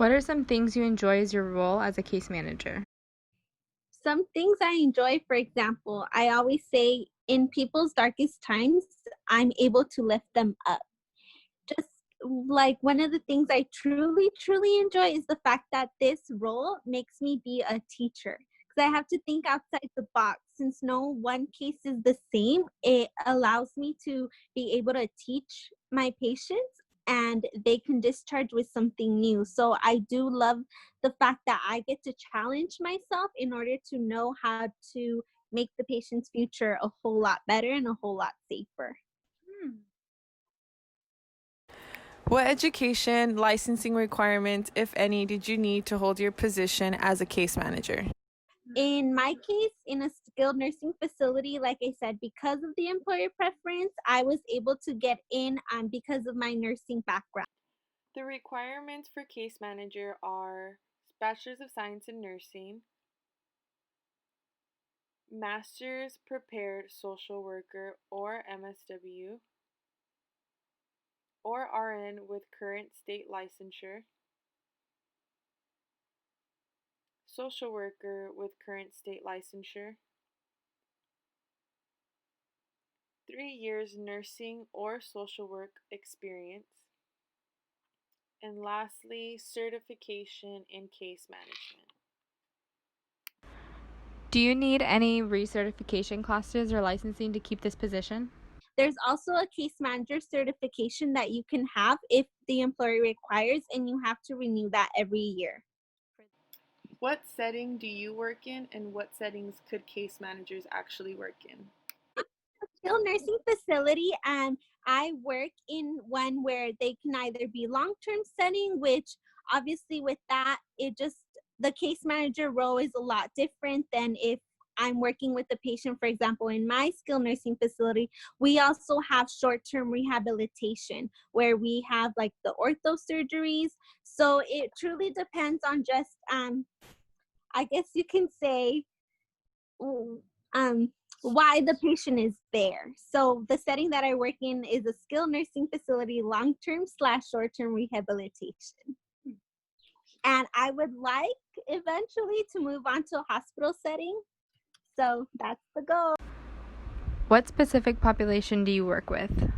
What are some things you enjoy as your role as a case manager? Some things I enjoy, for example, I always say in people's darkest times, I'm able to lift them up. Just like one of the things I truly, truly enjoy is the fact that this role makes me be a teacher because I have to think outside the box. Since no one case is the same, it allows me to be able to teach my patients and they can discharge with something new. So I do love the fact that I get to challenge myself in order to know how to make the patient's future a whole lot better and a whole lot safer. What education, licensing requirements, if any, did you need to hold your position as a case manager? In my case, in a skilled nursing facility, like I said, because of the employer preference, I was able to get in because of my nursing background. The requirements for case manager are Bachelor's of Science in Nursing, Master's Prepared Social Worker or MSW, or RN with current state licensure, Social Worker with current state licensure, 3 years nursing or social work experience, and lastly, certification in case management. Do you need any recertification classes or licensing to keep this position? There's also a case manager certification that you can have if the employer requires, and you have to renew that every year. What setting do you work in, and what settings could case managers actually work in? Skilled nursing facility, and I work in one where they can either be long-term setting, which obviously with that, it just the case manager role is a lot different than if I'm working with the patient. For example, in my skilled nursing facility, we also have short-term rehabilitation where we have like the ortho surgeries. So it truly depends on just I guess you can say um, why the patient is there. So the setting that I work in is a skilled nursing facility, long-term / short-term rehabilitation. And I would like eventually to move on to a hospital setting. So that's the goal. What specific population do you work with?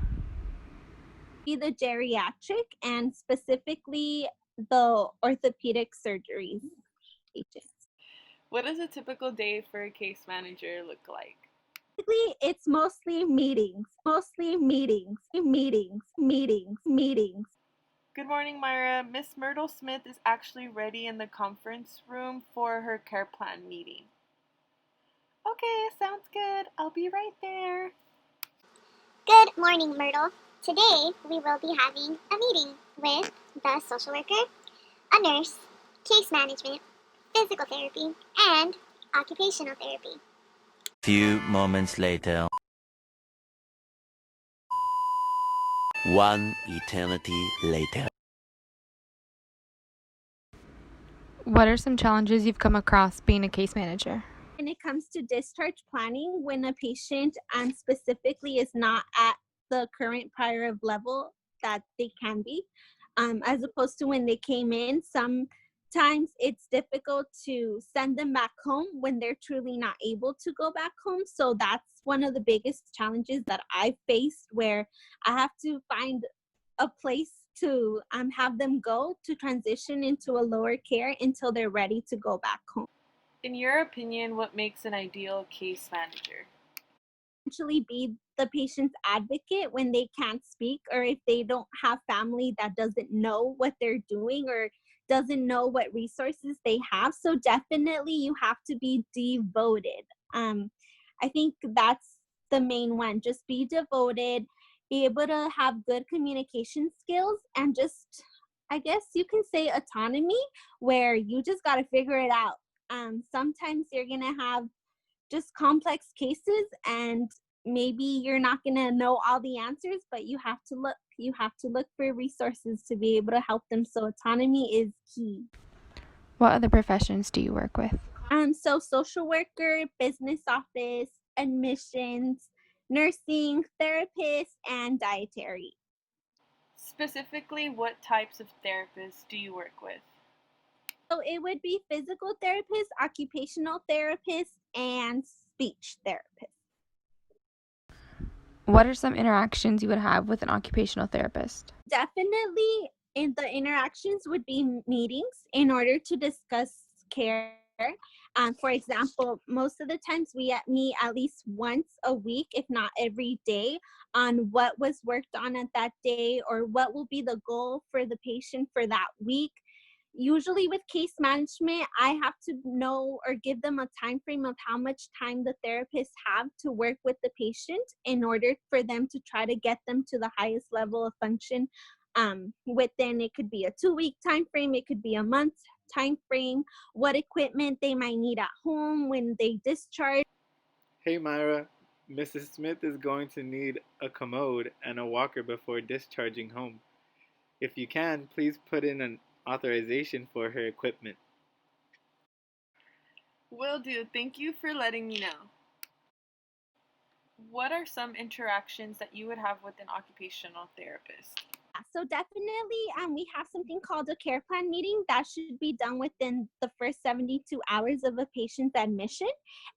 Be the geriatric and specifically the orthopedic surgeries patients. What does a typical day for a case manager look like? Basically, it's mostly meetings. Good morning, Myra. Miss Myrtle Smith is actually ready in the conference room for her care plan meeting. Okay, sounds good. I'll be right there. Good morning, Myrtle. Today we will be having a meeting with the social worker, a nurse, case management, physical therapy, and occupational therapy. Few moments later. One eternity later. What are some challenges you've come across being a case manager? When it comes to discharge planning, when a patient specifically is not at the current prior of level that they can be, as opposed to when they came in, sometimes it's difficult to send them back home when they're truly not able to go back home. So that's one of the biggest challenges that I've faced, where I have to find a place to have them go to transition into a lower care until they're ready to go back home. In your opinion, what makes an ideal case manager? Essentially be the patient's advocate when they can't speak, or if they don't have family that doesn't know what they're doing or doesn't know what resources they have. So definitely you have to be devoted. I think that's the main one. Just be devoted, be able to have good communication skills, and just, I guess you can say, autonomy, where you just got to figure it out. Sometimes you're gonna have just complex cases, and maybe you're not going to know all the answers, but you have to look for resources to be able to help them. So autonomy is key. What other professions do you work with? So social worker, business office, admissions, nursing, therapist, and dietary. Specifically, what types of therapists do you work with? So it would be physical therapist, occupational therapist, and speech therapist. What are some interactions you would have with an occupational therapist? Definitely, in the interactions would be meetings in order to discuss care. For example, most of the times we meet at least once a week, if not every day, on what was worked on at that day or what will be the goal for the patient for that week. Usually with case management, I have to know or give them a time frame of how much time the therapists have to work with the patient in order for them to try to get them to the highest level of function. Within, it could be a 2-week time frame, it could be a month time frame, what equipment they might need at home when they discharge. Hey Myra, Mrs. Smith is going to need a commode and a walker before discharging home. If you can, please put in an authorization for her equipment. Will do. Thank you for letting me know. What are some interactions that you would have with an occupational therapist? So definitely, we have something called a care plan meeting that should be done within the first 72 hours of a patient's admission.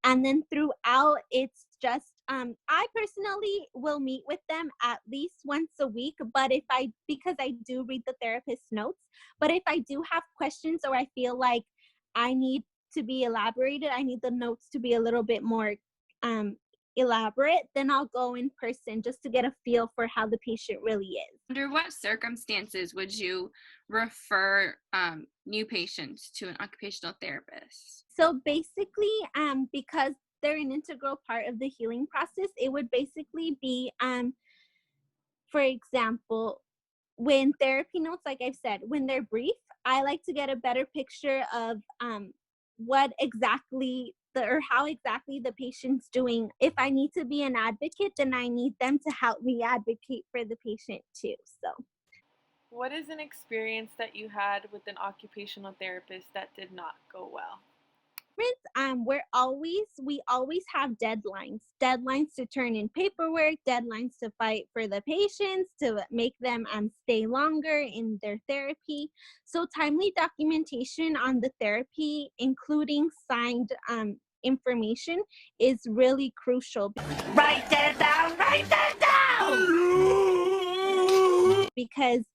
And then throughout, it's just, I personally will meet with them at least once a week, but because I do read the therapist's notes, but if I do have questions or I feel like I need to be elaborated, I need the notes to be a little bit more elaborate, then I'll go in person just to get a feel for how the patient really is. Under what circumstances would you refer new patients to an occupational therapist? So basically, because they're an integral part of the healing process, it would basically be, for example, when therapy notes, like I've said, when they're brief, I like to get a better picture of what exactly or how exactly the patient's doing. If I need to be an advocate, then I need them to help me advocate for the patient too. So, what is an experience that you had with an occupational therapist that did not go well? We always have deadlines to turn in paperwork, deadlines to fight for the patients, to make them stay longer in their therapy. So timely documentation on the therapy, including signed information, is really crucial. Write that down! Write that down! Because,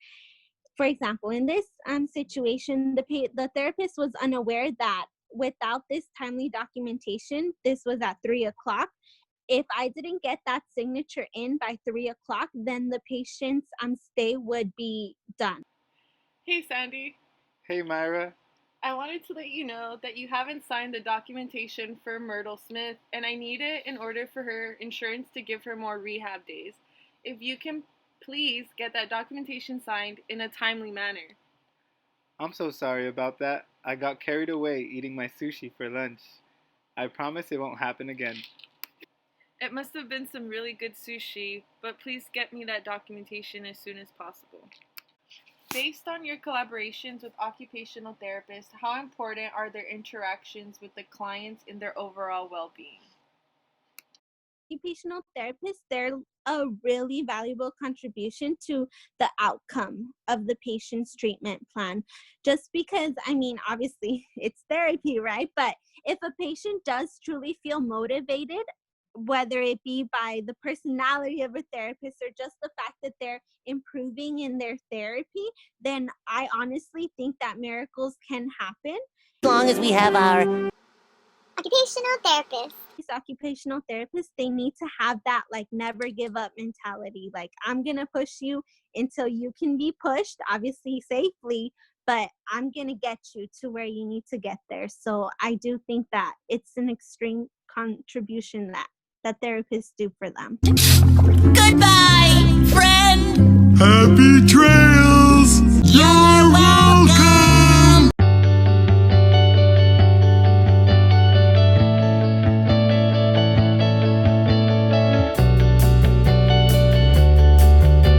for example, in this situation, the therapist was unaware that without this timely documentation, this was at 3:00. If I didn't get that signature in by 3:00, then the patient's stay would be done. Hey Sandy. Hey Myra. I wanted to let you know that you haven't signed the documentation for Myrtle Smith, and I need it in order for her insurance to give her more rehab days. If you can please get that documentation signed in a timely manner. I'm so sorry about that. I got carried away eating my sushi for lunch. I promise it won't happen again. It must have been some really good sushi, but please get me that documentation as soon as possible. Based on your collaborations with occupational therapists, how important are their interactions with the clients in their overall well-being? Occupational therapists, they're a really valuable contribution to the outcome of the patient's treatment plan. Just because, obviously it's therapy, right? But if a patient does truly feel motivated, whether it be by the personality of a therapist or just the fact that they're improving in their therapy, then I honestly think that miracles can happen. As long as we have our Occupational therapist. These occupational therapists, they need to have that never give up mentality. I'm gonna push you until you can be pushed, obviously safely, but I'm gonna get you to where you need to get there. So I do think that it's an extreme contribution that therapists do for them. goodbye, friend. Happy trails!